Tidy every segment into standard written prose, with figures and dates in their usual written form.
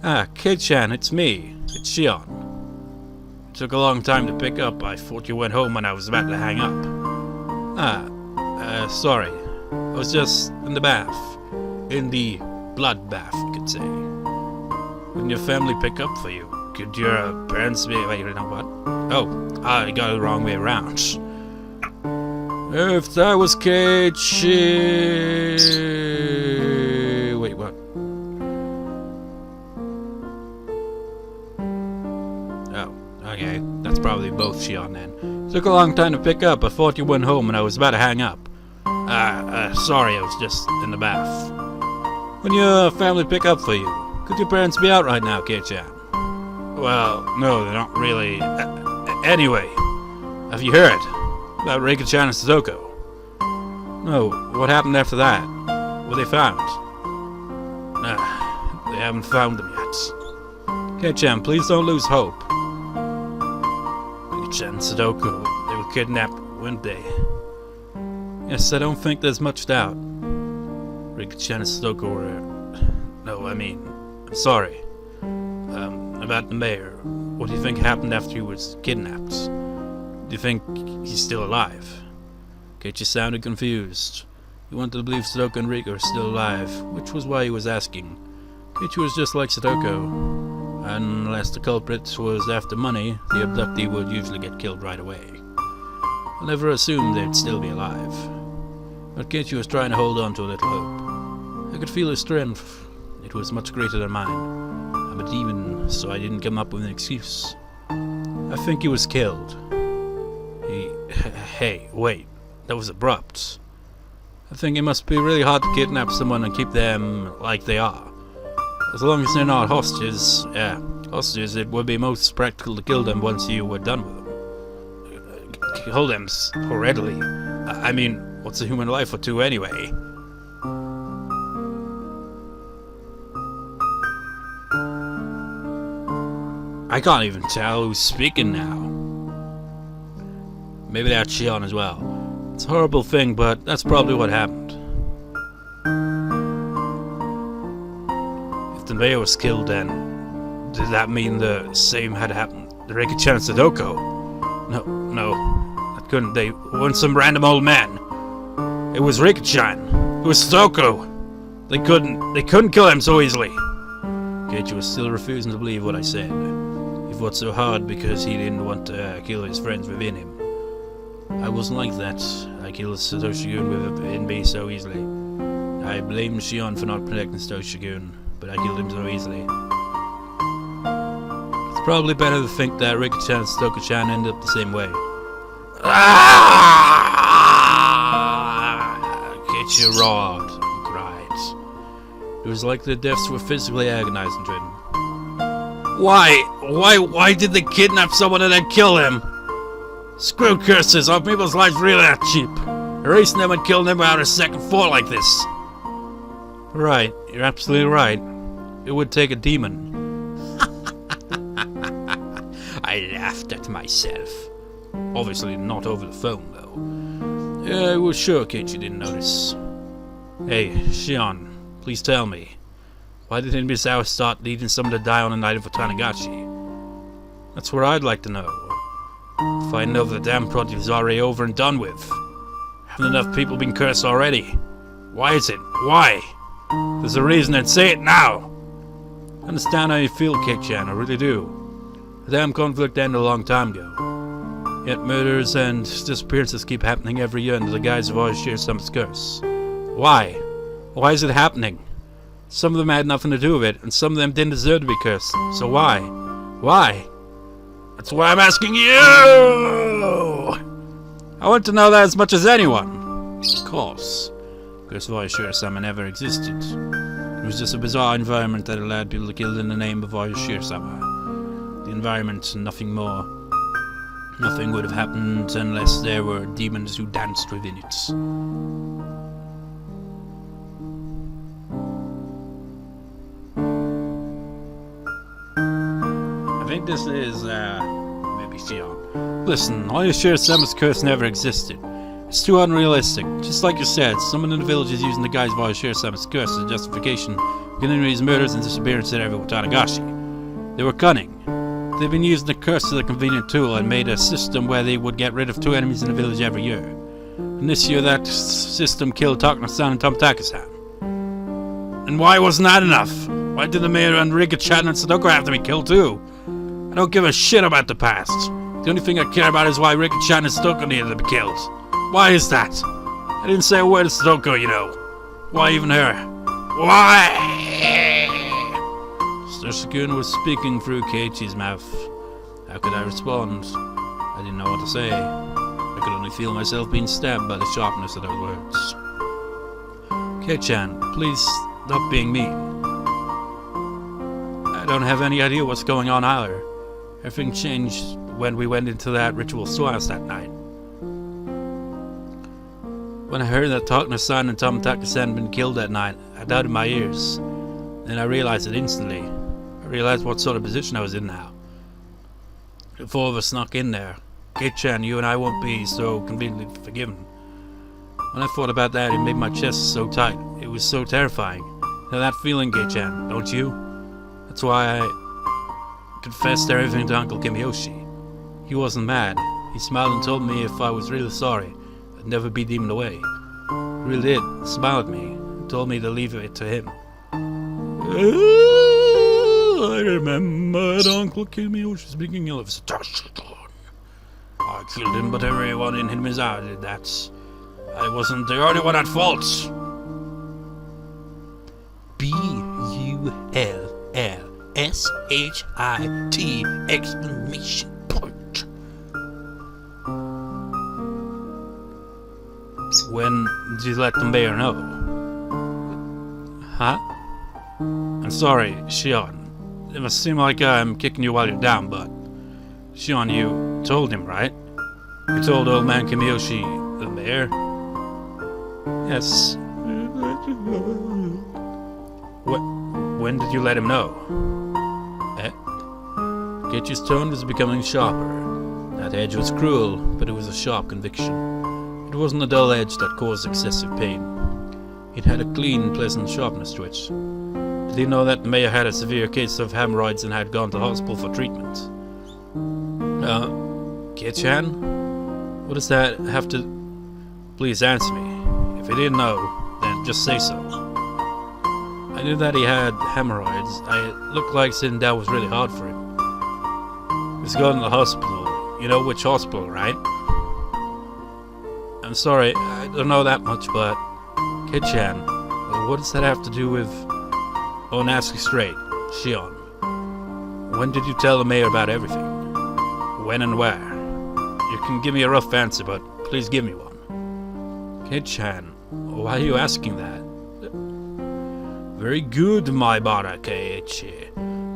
Ah, Keiichi, it's me. It's Shion. It took a long time to pick up. I thought you went home when I was about to hang up. Sorry. I was just in the bath. In the blood bath, you could say. Wouldn't your family pick up for you? Could your parents be... Wait, you know what? Oh, I got it the wrong way around. If that was Keiichi... Wait, what? Oh, okay. That's probably both Shion then. Took a long time to pick up. I thought you went home and I was about to hang up. Sorry, I was just in the bath. When your family pick up for you, could your parents be out right now, Keiichi? Well, no, they're not really. Anyway, have you heard about Rika and Satoko? No, what happened after that? Were they found? They haven't found them yet. Keiichi, please don't lose hope. Rika and Satoko, they were kidnapped, weren't they? Yes, I don't think there's much doubt. Rika and Satoko were... No, I mean... I'm sorry. About the mayor. What do you think happened after he was kidnapped? Do you think he's still alive? Keiichi sounded confused. He wanted to believe Satoko and Rika are still alive, which was why he was asking. Keiichi was just like Satoko. Unless the culprit was after money, the abductee would usually get killed right away. I never assumed they'd still be alive. But Keiichi was trying to hold on to a little hope. I could feel his strength. It was much greater than mine. I'm a demon, so I didn't come up with an excuse. I think he was killed. Hey, wait. That was abrupt. I think it must be really hard to kidnap someone and keep them like they are. As long as they're not hostages, it would be most practical to kill them once you were done with them. Kill them so readily. I mean, what's a human life or two anyway? I can't even tell who's speaking now. Maybe that's Shion as well. It's a horrible thing, but that's probably what happened. If the mayor was killed, then did that mean the same had happened to Rika and Satoko? No, that couldn't. They weren't some random old man. It was Rika-chan. It was Satoko. They couldn't kill him so easily. Keiichi was still refusing to believe what I said. He fought so hard because he didn't want to kill his friends within him. I wasn't like that. I killed Satoshi-gun within me so easily. I blame Shion for not protecting Satoshi-gun, but I killed him so easily. It's probably better to think that Rika-chan and Satoko-chan ended up the same way. Keiichi roared and cried. It was like the deaths were physically agonizing to him. Why did they kidnap someone and then kill him? Screw curses, are people's lives really that cheap? Erasing them and killing them without a second thought like this. Right, you're absolutely right. It would take a demon. I laughed at myself. Obviously not over the phone, though. Yeah, I was sure Keiichi didn't notice. Hey, Shion, please tell me. Why did Hinamizawa start needing someone to die on the night of Hinamizawa? That's what I'd like to know. If I know the damn project is already over and done with. Haven't enough people been cursed already? Why is it? Why? There's a reason, and say it now! I understand how you feel, Keiichi-chan, I really do. The damn conflict ended a long time ago. Yet murders and disappearances keep happening every year under the guise of Shion-sama's curse. Why? Why is it happening? Some of them had nothing to do with it, and some of them didn't deserve to be cursed. So why? Why? That's why I'm asking you! I want to know that as much as anyone. Of course. Curse of Shion-sama never existed. It was just a bizarre environment that allowed people to kill in the name of Shion-sama. The environment, nothing more. Nothing would have happened unless there were demons who danced within it. I think this is, maybe Shion. Listen, Shion-sama's curse never existed. It's too unrealistic. Just like you said, someone in the village is using the guy's voice Shiro-sama's curse as a justification for continuing his murders and disappearances at every Watanagashi. They were cunning. They've been using the curse as a convenient tool and made a system where they would get rid of 2 enemies in the village every year. And this year that system killed Takano-san and Tomitaka-san. And why wasn't that enough? Why did the mayor and Rika, and Satoko have to be killed too? I don't give a shit about the past. The only thing I care about is why Rika, and Satoko needed to be killed. Why is that? I didn't say a word to Satoko, you know. Why even her? Why? Sukun was speaking through Keiichi's mouth. How could I respond? I didn't know what to say. I could only feel myself being stabbed by the sharpness of those words. Kei-chan, please stop being mean. I don't have any idea what's going on either. Everything changed when we went into that ritual storehouse that night. When I heard that Takano-san and Tomitaka-san had been killed that night, I doubted my ears. Then I realized it instantly. I realized what sort of position I was in now. The 4 of us snuck in there. Kei-chan, you and I won't be so conveniently forgiven. When I thought about that, it made my chest so tight. It was so terrifying. You know that feeling, Kei-chan, don't you? That's why I confessed everything to Uncle Kimiyoshi. He wasn't mad. He smiled and told me if I was really sorry, I'd never be demoned away. He really did. He smiled at me and told me to leave it to him. I remembered Uncle Kimiyoshi speaking ill of Satoko. I killed him, but everyone in Hinamizawa did that. I wasn't the only one at fault. B-U-L-L-S-H-I-T exclamation point. When did you let the mayor know? Huh? I'm sorry, Shion. It must seem like I'm kicking you while you're down, but... Shion, you told him, right? You told old man Kimiyoshi, the mayor? Yes. When did you let him know? Keiichi's tone was becoming sharper. That edge was cruel, but it was a sharp conviction. It wasn't a dull edge that caused excessive pain. It had a clean, pleasant sharpness to it. Did he know that the mayor had a severe case of hemorrhoids and had gone to hospital for treatment? Kei-chan? What does that have to... Please answer me. If he didn't know, then just say so. I knew that he had hemorrhoids. It looked like sitting down was really hard for him. He was going to the hospital. You know which hospital, right? I'm sorry, I don't know that much, but... Kei-chan, what does that have to do with... Oh, and ask you straight, Shion. When did you tell the mayor about everything? When and where? You can give me a rough answer, but please give me one. Kei-chan, why are you asking that? Very good, my bara Keiichi.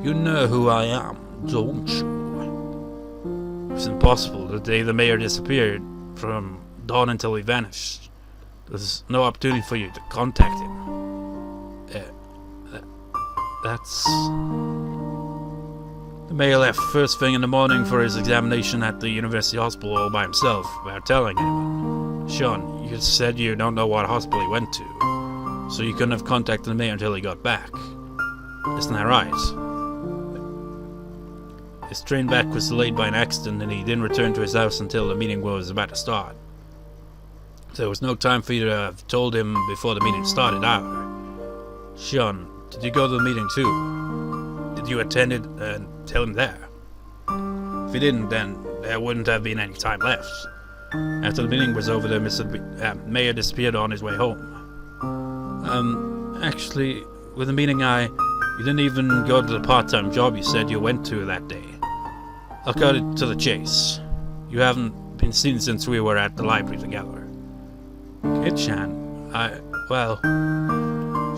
You know who I am, don't you? It's impossible. The day the mayor disappeared, from dawn until he vanished, there's no opportunity for you to contact him. That's... The mayor left first thing in the morning for his examination at the university hospital all by himself, without telling anyone. Shion, you said you don't know what hospital he went to, so you couldn't have contacted the mayor until he got back. Isn't that right? His train back was delayed by an accident and he didn't return to his house until the meeting was about to start. There was no time for you to have told him before the meeting started either. Shion, did you go to the meeting too? Did you attend it and tell him there? If you didn't, then there wouldn't have been any time left. After the meeting was over, the mayor disappeared on his way home. Actually, with the meeting you didn't even go to the part-time job you said you went to that day. I'll cut it to the chase. You haven't been seen since we were at the library together. Kei-chan, well,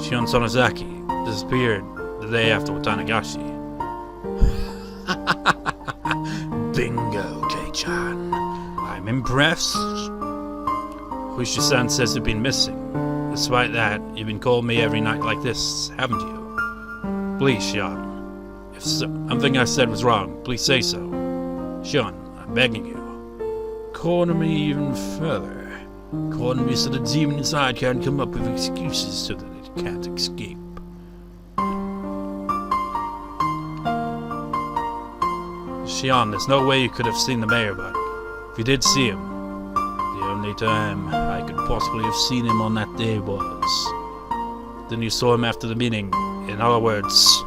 Shion Sonozaki disappeared the day after Watanagashi. Bingo, Kei-chan. I'm impressed. Hushi-san says you've been missing. Despite that, you've been calling me every night like this, haven't you? Please, Shion. If something I said was wrong, please say so. Shion, I'm begging you. Corner me even further. Konami said the demon inside can't come up with excuses so that it can't escape. Shion, there's no way you could have seen the mayor, but if you did see him, the only time I could possibly have seen him on that day was then you saw him after the meeting. In other words,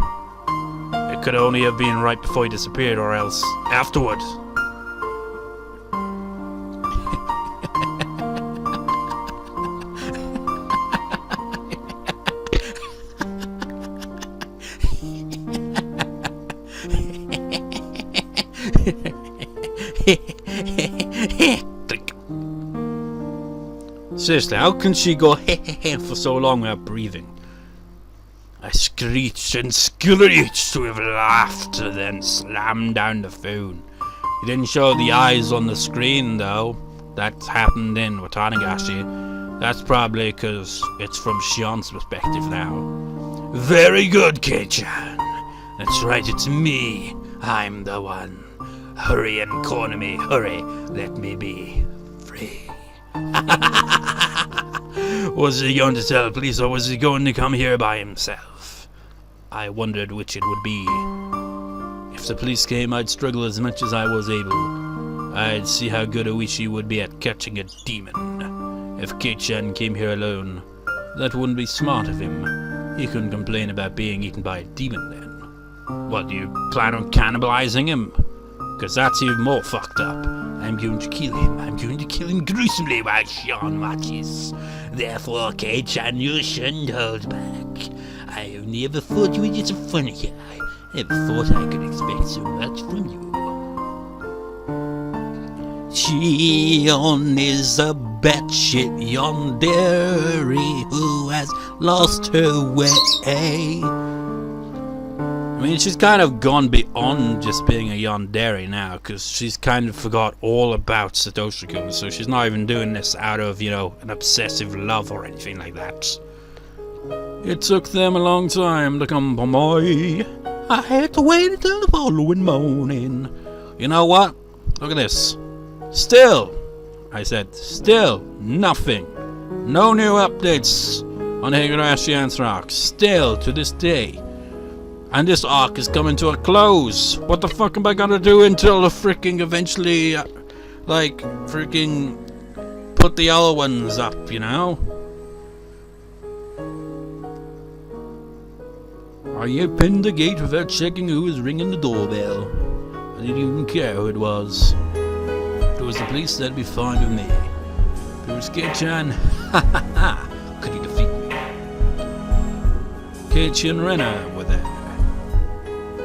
it could only have been right before he disappeared, or else afterward. Seriously, how can she go for so long without breathing? I screeched and screeched with laughter, then slammed down the phone. He didn't show the eyes on the screen, though. That happened in Higurashi. That's probably because it's from Shion's perspective now. Very good, Kei-chan. That's right, it's me. I'm the one. Hurry and corner me, hurry. Let me be free. Was he going to tell police, or was he going to come here by himself? I wondered which it would be. If the police came, I'd struggle as much as I was able. I'd see how good Oishi would be at catching a demon. If Kei-chan came here alone, that wouldn't be smart of him. He couldn't complain about being eaten by a demon then. What, do you plan on cannibalizing him? Because that's even more fucked up. I'm going to kill him. I'm going to kill him gruesomely while Shion watches. Therefore, Kei-chan, you shouldn't hold back. I only ever thought you were just a funny guy. I never thought I could expect so much from you. Shion is a batshit yandere who has lost her way. I mean, she's kind of gone beyond just being a yandere now, because she's kind of forgot all about Satoshi-kun, so she's not even doing this out of, you know, an obsessive love or anything like that. It took them a long time to come for me. I had to wait until the following morning. You know what? Look at this. Still, I said, still nothing. No new updates on Higurashi and arc. Still, to this day. And this arc is coming to a close. What the fuck am I gonna do until the freaking eventually, freaking put the other ones up, you know? I opened the gate without checking who was ringing the doorbell. I didn't even care who it was. If it was the police, that'd be fine with me. If it was Kei-chan, ha ha ha, could he defeat me? Keiichi and Rena were there.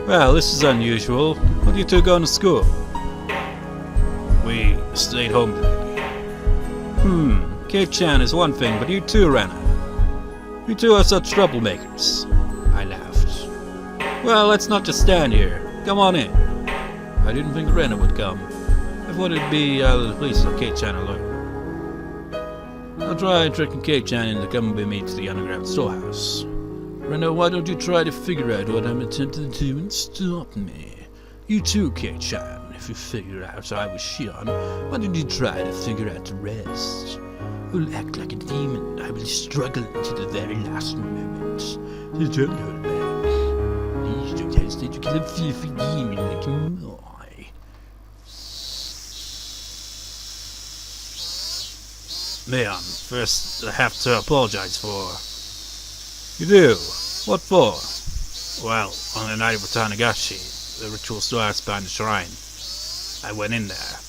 Well, this is unusual. What are you two going to school? We stayed home today. Kei-chan is one thing, but you too, Rena. You two are such troublemakers. I laughed. Well, let's not just stand here. Come on in. I didn't think Rena would come. I thought it'd be the police or Kei-chan alone. I'll try tricking Kei-chan into coming with me to the underground storehouse. Rena, why don't you try to figure out what I'm attempting to do and stop me? You too, Kei-chan. If you figure out I was Shion, why don't you try to figure out the rest? You'll act like a demon. I will struggle to the very last moment. So don't hold back. Please don't hesitate to kill a filthy demon like me. Mion, first I have to apologize for... You do? What for? Well, on the night of Higurashi, the ritual storehouse behind the shrine, I went in there.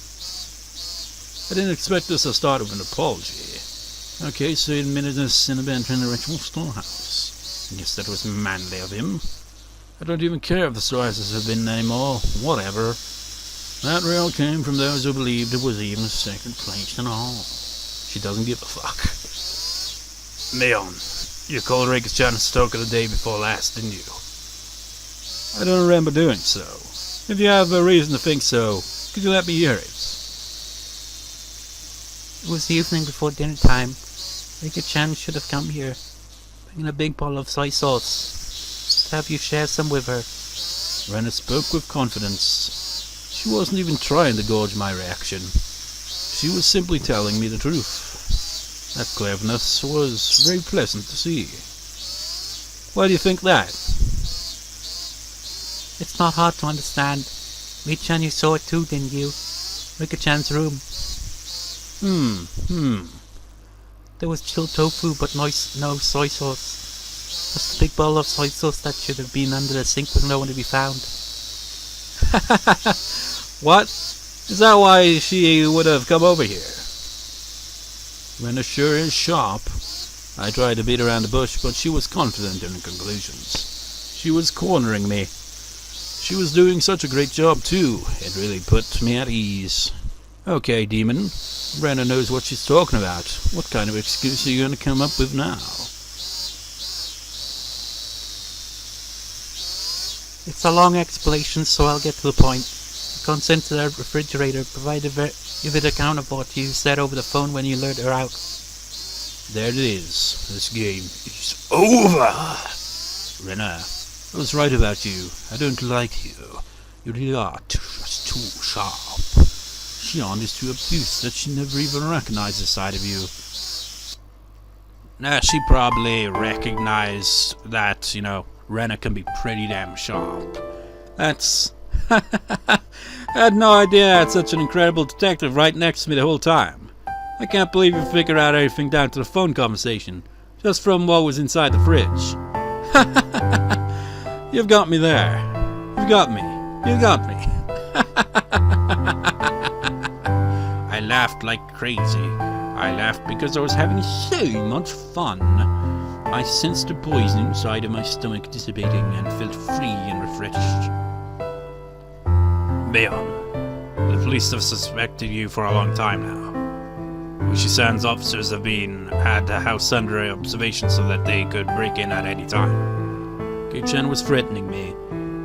I didn't expect this to start with an apology. Okay, so he admitted his sin of entering the ritual storehouse. I guess that was manly of him. I don't even care if the storehouses have been anymore. Whatever. That rail came from those who believed it was even a sacred place and all. She doesn't give a fuck. Mion, you called Rika and Satoko the day before last, didn't you? I don't remember doing so. If you have a reason to think so, could you let me hear it? It was the evening before dinner time. Rika-chan should have come here, bringing a big bowl of soy sauce, to have you share some with her. Rena spoke with confidence. She wasn't even trying to gauge my reaction. She was simply telling me the truth. That cleverness was very pleasant to see. Why do you think that? It's not hard to understand. Mii-chan, you saw it too, didn't you? Rika-chan's room. There was chilled tofu, but no soy sauce. Just a big bowl of soy sauce that should have been under the sink with no one to be found. What? Is that why she would have come over here? Rena sure is sharp. I tried to beat around the bush, but she was confident in her conclusions. She was cornering me. She was doing such a great job, too. It really put me at ease. Okay, demon. Rena knows what she's talking about. What kind of excuse are you going to come up with now? It's a long explanation, so I'll get to the point. The contents of the refrigerator provide a vivid account of what you said over the phone when you lured her out. There it is. This game is over. Rena, I was right about you. I don't like you. You really are just too sharp. Shion is too obtuse that she never even recognized the side of you. Nah, she probably recognized that, Rena can be pretty damn sharp. That's... I had no idea I had such an incredible detective right next to me the whole time. I can't believe you figured out everything down to the phone conversation, just from what was inside the fridge. You've got me there. You've got me. You got me. I laughed like crazy. I laughed because I was having so much fun. I sensed the poison inside of my stomach dissipating and felt free and refreshed. Mion, the police have suspected you for a long time now. Ushi-san's officers have had the house under observation so that they could break in at any time. Keiichi was threatening me.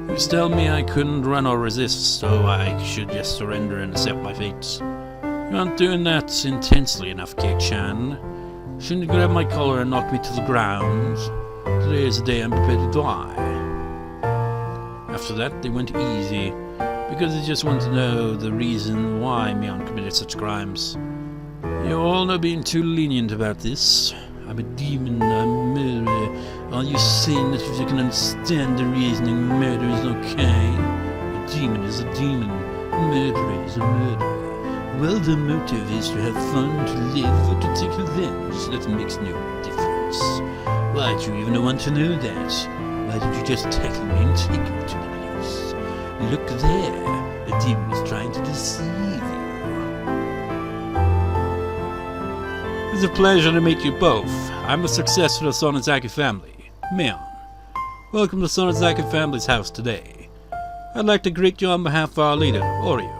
He was telling me I couldn't run or resist, so I should just surrender and accept my fate. You aren't doing that intensely enough, Keiichi. Shouldn't you grab my collar and knock me to the ground? Today is the day I'm prepared to die. After that, they went easy, because they just wanted to know the reason why Mion committed such crimes. You all know being too lenient about this. I'm a demon, I'm a murderer. Are you saying that if you can understand the reasoning, murder is okay? A demon is a demon, a murderer is a murderer. Well, the motive is to have fun, to live, or to take revenge. That makes no difference. Why do you even want to know that? Why don't you just tackle me and take me to the place? Look there, a demon is trying to deceive you. It's a pleasure to meet you both. I'm a successor to the Sonozaki family, Mion. Welcome to the Sonozaki family's house today. I'd like to greet you on behalf of our leader, Oreo.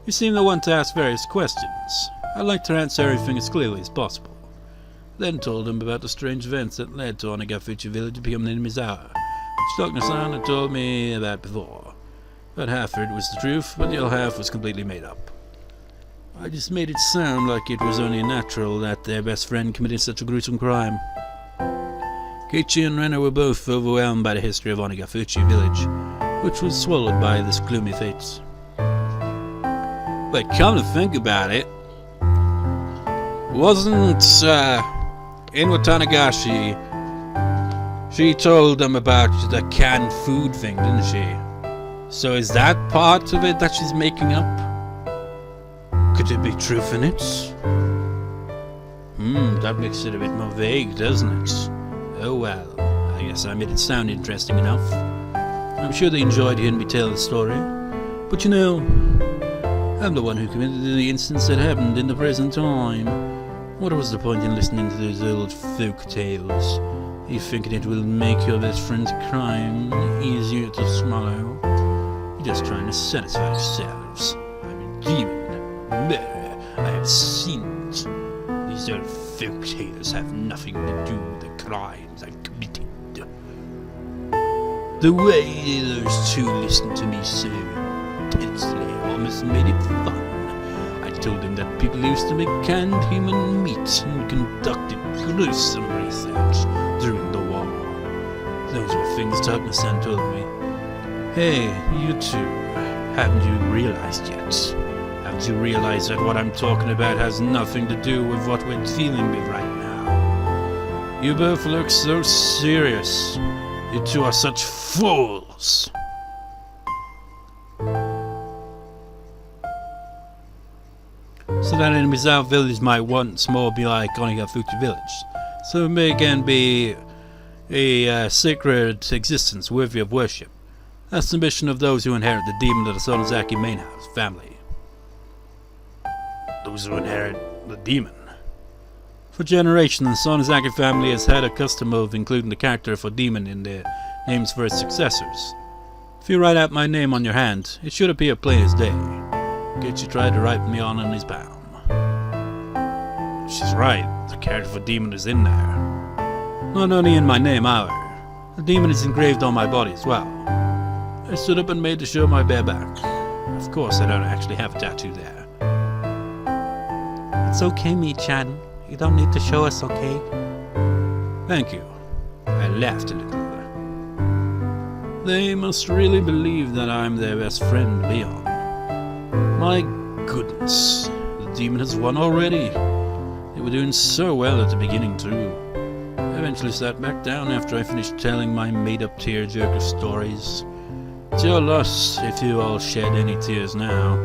You seem to want to ask various questions. I'd like to answer everything as clearly as possible. Then told him about the strange events that led to Onagafuchi village becoming Hinamizawa, which Dokna-san had told me about before. About half of it was the truth, but the other half was completely made up. I just made it sound like it was only natural that their best friend committed such a gruesome crime. Keiichi and Rena were both overwhelmed by the history of Onagafuchi village, which was swallowed by this gloomy fate. But come to think about it, wasn't in Watanagashi, she told them about the canned food thing, didn't she? So is that part of it that she's making up? Could there be truth in it? That makes it a bit more vague, doesn't it? Oh well, I guess I made it sound interesting enough. I'm sure they enjoyed hearing me tell the story. But I'm the one who committed the incidents that happened in the present time. What was the point in listening to those old folk tales? You thinking it will make your best friend's crime easier to swallow? You're just trying to satisfy yourselves. I'm a demon. Murder. I have sinned. These old folk tales have nothing to do with the crimes I committed. The way those two listened to me so intensely almost made it fun. I told them that people used to make canned human meat and conducted gruesome research during the war. Those were things Dokna-san told me. Hey, you two, haven't you realized yet? Have Can't you realize that what I'm talking about has nothing to do with what we're dealing with right now? You both look so serious. You two are such fools. So that Hinamizawa village might once more be like Onigafuchi village. So it may again be a sacred existence worthy of worship. That's the mission of those who inherit the demon of the Sonozaki main house family. Those who inherit the demon? For generations, the Sonozaki family has had a custom of including the character for demon in their names for its successors. If you write out my name on your hand, it should appear plain as day. Keiichi tried to write Mion on his palm. She's right, the character for demon is in there. Not only in my name, however. The demon is engraved on my body as well. I stood up and made to show my bare back. Of course, I don't actually have a tattoo there. It's okay, Mi-chan. You don't need to show us, okay? Thank you. I laughed a little. They must really believe that I'm their best friend, Mion. My goodness, the demon has won already. They were doing so well at the beginning, too. I eventually sat back down after I finished telling my made-up tearjerker stories. It's your loss if you all shed any tears now.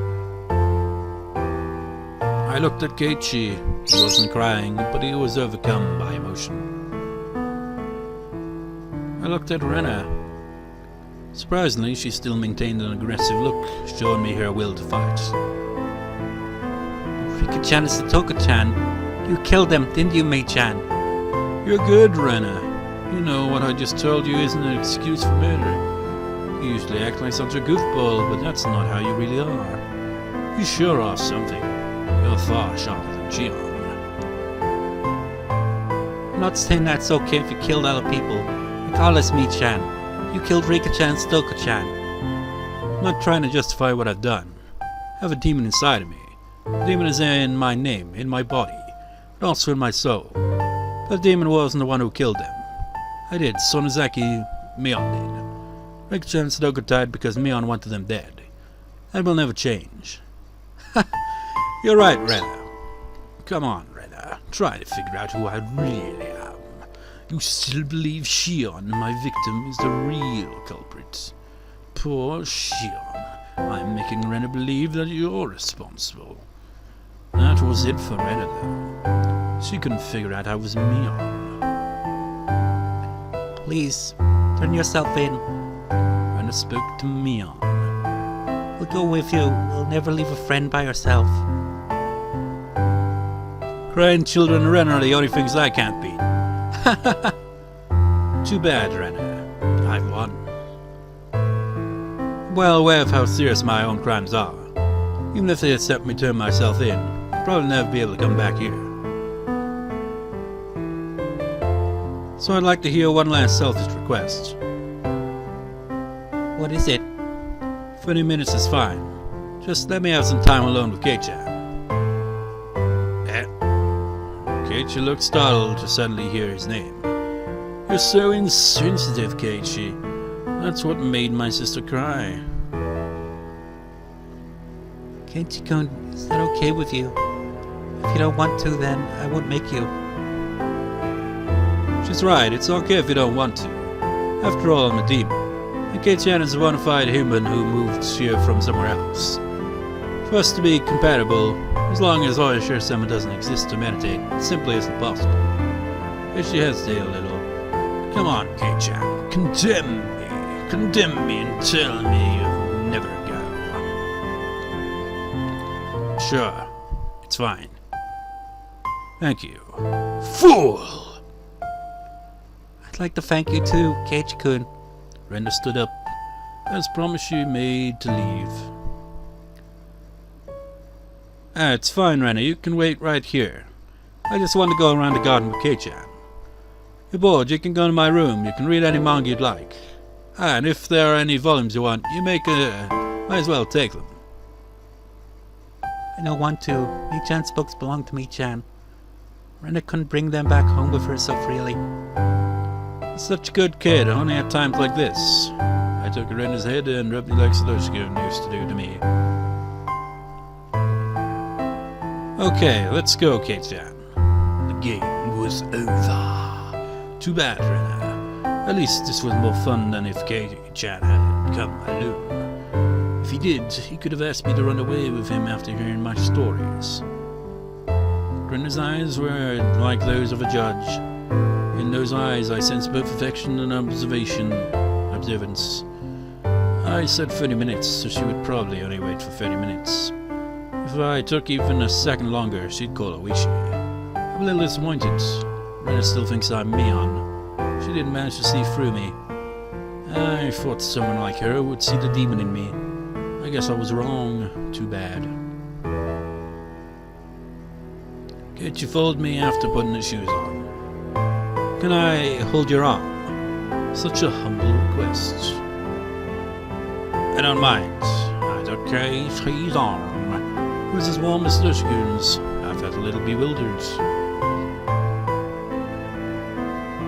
I looked at Keiichi. He wasn't crying, but he was overcome by emotion. I looked at Rena. Surprisingly, she still maintained an aggressive look, showing me her will to fight. Rika-chan and Satoko-chan. You killed them, didn't you, Mi-chan? You're good, Rena. You know, what I just told you isn't an excuse for murder. You usually act like such a goofball, but that's not how you really are. You sure are something. You're far sharper than Shion. I'm not saying that's okay if you killed other people. Regardless, Mi-chan. You killed Rika-chan and Satoko-chan. I'm not trying to justify what I've done. I have a demon inside of me. The demon is in my name, in my body, but also in my soul. But the demon wasn't the one who killed them. I did. Sonozaki Mion did. Rika-chan and Satoko died because Mion wanted them dead. That will never change. You're right, Rena. Come on, Rena. Try to figure out who I really am. You still believe Shion, my victim, is the real culprit. Poor Shion. I'm making Rena believe that you're responsible. That was it for Rena, though. She couldn't figure out I was Mion. Please, turn yourself in. Rena spoke to Mion. We'll go with you. We'll never leave a friend by herself. Crying children and Rena are the only things I can't beat. Too bad, Rena. I've won. I'm well aware of how serious my own crimes are. Even if they had let me turn myself in, I'd probably never be able to come back here. So I'd like to hear one last selfish request. What is it? 20 minutes is fine. Just let me have some time alone with Keiichi. Keiichi looked startled to suddenly hear his name. You're so insensitive, Keiichi. That's what made my sister cry. Keiichi-kun, is that okay with you? If you don't want to, then I won't make you. She's right, it's okay if you don't want to. After all, I'm a demon. And Keiichi is a bona fide human who moved here from somewhere else. For us to be compatible, as long as Oyashiro-sama doesn't exist to meditate, it simply isn't possible. Keiichi hesitated a little. Come on, Keiichi, condemn me and tell me you'll never go. Sure, it's fine. Thank you. Fool! I'd like to thank you too, Keiichi-kun. Rena stood up, as promised she made to leave. It's fine, Rena. You can wait right here. I just want to go around the garden with Keiichi. You're bored, you can go to my room. You can read any manga you'd like. And if there are any volumes you want, you might as well take them. I don't want to. Mi-chan's books belong to Mi-chan. Rena couldn't bring them back home with her so freely. Such a good kid, only at times like this. I took Rena's head and rubbed it like Satoshi used to do to me. Okay, let's go, Keiichi. The game was over. Too bad, Rena. At least this was more fun than if Keiichi had come alone. If he did, he could have asked me to run away with him after hearing my stories. Rena's eyes were like those of a judge. In those eyes I sensed both affection and observance. I said 30 minutes, so she would probably only wait for 30 minutes. If I took even a second longer, she'd call Oishi. I'm a little disappointed. Rena still thinks I'm Mion. She didn't manage to see through me. I thought someone like her would see the demon in me. I guess I was wrong. Too bad. Keiichi followed me after putting his shoes on. Can I hold your arm? Such a humble request. I don't mind. I took Keiichi's arm. It was as warm as Toshiku's. I felt a little bewildered.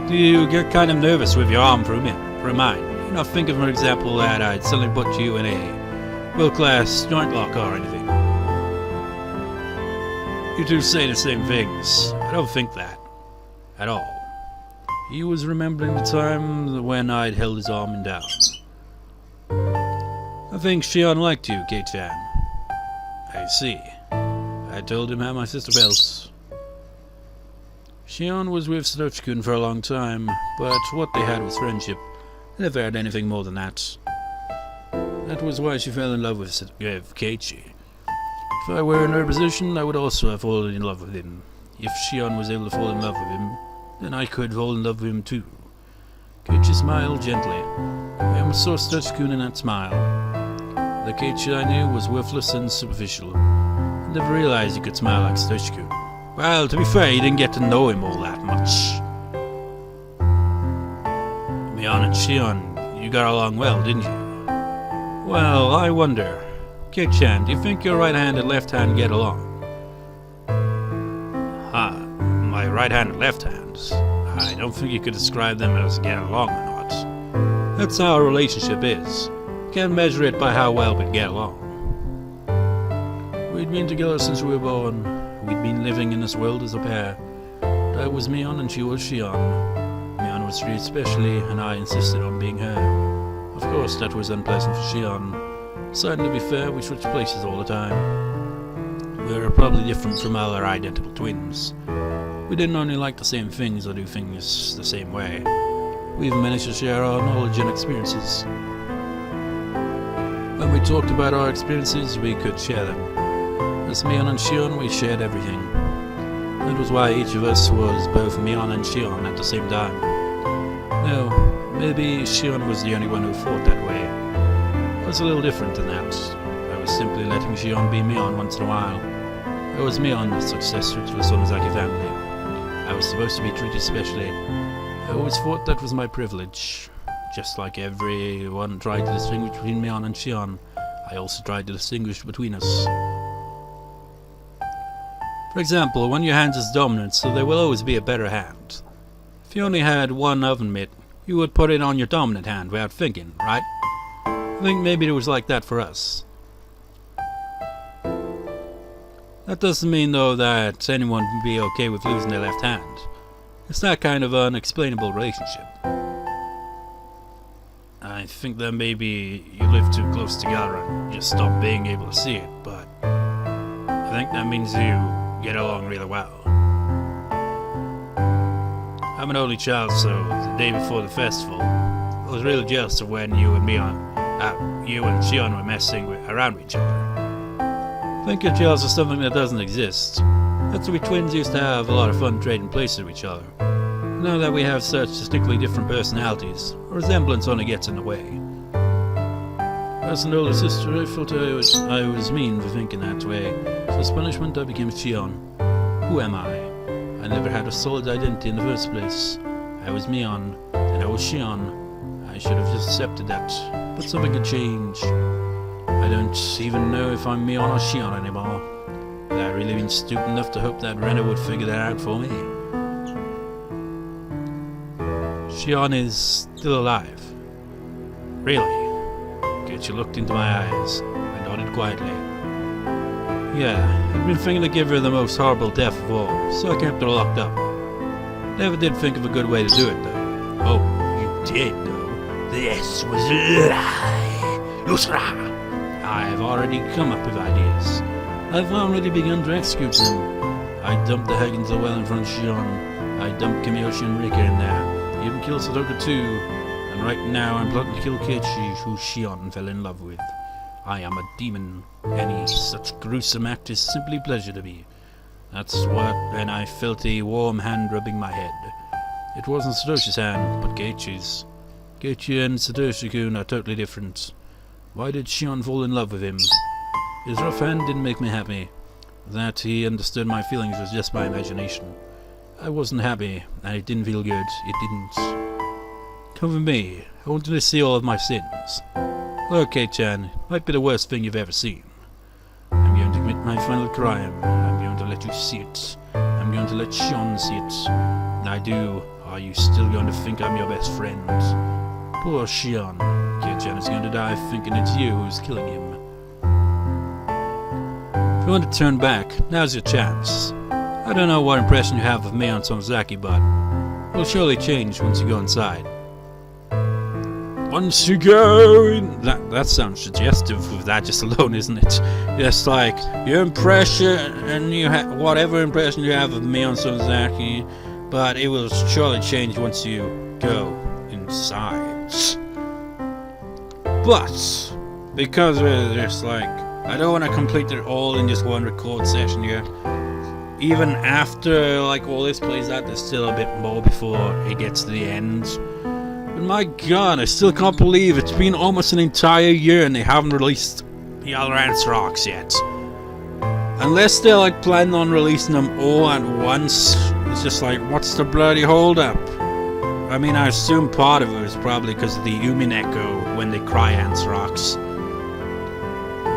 Do you get kind of nervous with your arm for mine? You know, think of, for example, that I'd suddenly put you in a world-class joint lock or anything. You two say the same things. I don't think that. At all. He was remembering the time when I'd held his arm down. I think Shion liked you, Kei-chan. I see. I told him how my sister felt. Shion was with Satoshi-kun for a long time, but what they had was friendship. They never had anything more than that. That was why she fell in love with Keiichi. If I were in her position, I would also have fallen in love with him. If Shion was able to fall in love with him, then I could fall in love with him too. Keiichi smiled gently. I almost saw Satoshi-kun in that smile. The Keiichi I knew was worthless and superficial. I never realized he could smile like Satoshi-kun. Well, to be fair, you didn't get to know him all that much. Mion and Shion, you got along well, didn't you? Well, I wonder. Kei-chan, do you think your right hand and left hand get along? My right hand and left hands? I don't think you could describe them as get along or not. That's how a relationship is. Can't measure it by how well we get along. We'd been together since we were born. We'd been living in this world as a pair. I was Mion and she was Shion. Mion was treated specially, and I insisted on being her. Of course, that was unpleasant for Shion. Deciding to be fair, we switched places all the time. We were probably different from our identical twins. We didn't only like the same things or do things the same way. We even managed to share our knowledge and experiences. When we talked about our experiences, we could share them. As Mion and Shion, we shared everything. That was why each of us was both Mion and Shion at the same time. No, maybe Shion was the only one who thought that way. I was a little different than that. I was simply letting Shion be Mion once in a while. I was Mion, the successor to the Sonozaki family. I was supposed to be treated specially. I always thought that was my privilege. Just like everyone tried to distinguish between Mion and Shion, I also tried to distinguish between us. For example, one of your hands is dominant, so there will always be a better hand. If you only had one oven mitt, you would put it on your dominant hand without thinking, right? I think maybe it was like that for us. That doesn't mean, though, that anyone can be okay with losing their left hand. It's that kind of unexplainable relationship. I think that maybe you live too close together and just stop being able to see it, but I think that means you get along really well. I'm an only child, so the day before the festival, I was really jealous of when you and Shion were messing around with each other. I think you're jealous of something that doesn't exist. That's why we twins used to have a lot of fun trading places with each other. Now that we have such distinctly different personalities, a resemblance only gets in the way. As an older sister, I felt I was mean for thinking that way, so as punishment I became Shion. Who am I? I never had a solid identity in the first place. I was Mion, and I was Shion. I should have just accepted that, but something had changed. I don't even know if I'm Mion or Shion anymore. Had I really been stupid enough to hope that Rena would figure that out for me? Shion is still alive. Really? Keiichi looked into my eyes. I nodded quietly. Yeah, I'd been thinking to give her the most horrible death of all, so I kept her locked up. Never did think of a good way to do it, though. Oh, you did, though? This was a lie. Lusra! I've already come up with ideas. I've already begun to execute them. I dumped the Hinamizawa in front of Shion. I dumped Keiichi and Rika in there. Even killed Satoko too. And right now I'm plotting to kill Keiichi, who Shion fell in love with. I am a demon. Any such gruesome act is simply pleasure to me. That's what, and I felt a warm hand rubbing my head. It wasn't Satoshi's hand, but Keiichi's. Keiichi and Satoshi-kun are totally different. Why did Shion fall in love with him? His rough hand didn't make me happy. That he understood my feelings was just my imagination. I wasn't happy, and it didn't feel good. It didn't. Come with me. I want you to see all of my sins. Look, Kei-chan, might be the worst thing you've ever seen. I'm going to commit my final crime. I'm going to let you see it. I'm going to let Shion see it. When I do, are you still going to think I'm your best friend? Poor Shion. Kei-chan is going to die thinking it's you who's killing him. If you want to turn back, now's your chance. I don't know what impression you have of Mion Sonozaki, but it will surely change once you go inside. Once you go in... That sounds suggestive with that just alone, isn't it? Just like, your impression, and you whatever impression you have of Mion Sonozaki, but it will surely change once you go inside. But, because we're just like, I don't want to complete it all in just one record session here. Even after like all this plays out, there's still a bit more before it gets to the end. But my god, I still can't believe it's been almost an entire year and they haven't released the other Answer Arcs yet. Unless they're like planning on releasing them all at once, it's just like, what's the bloody hold up? I mean, I assume part of it is probably because of the Umin Echo when they cry Answer Arcs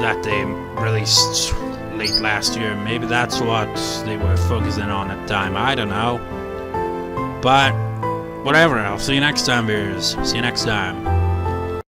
that they released late last year. Maybe that's what they were focusing on at the time. I don't know. But whatever, I'll see you next time, viewers. See you next time.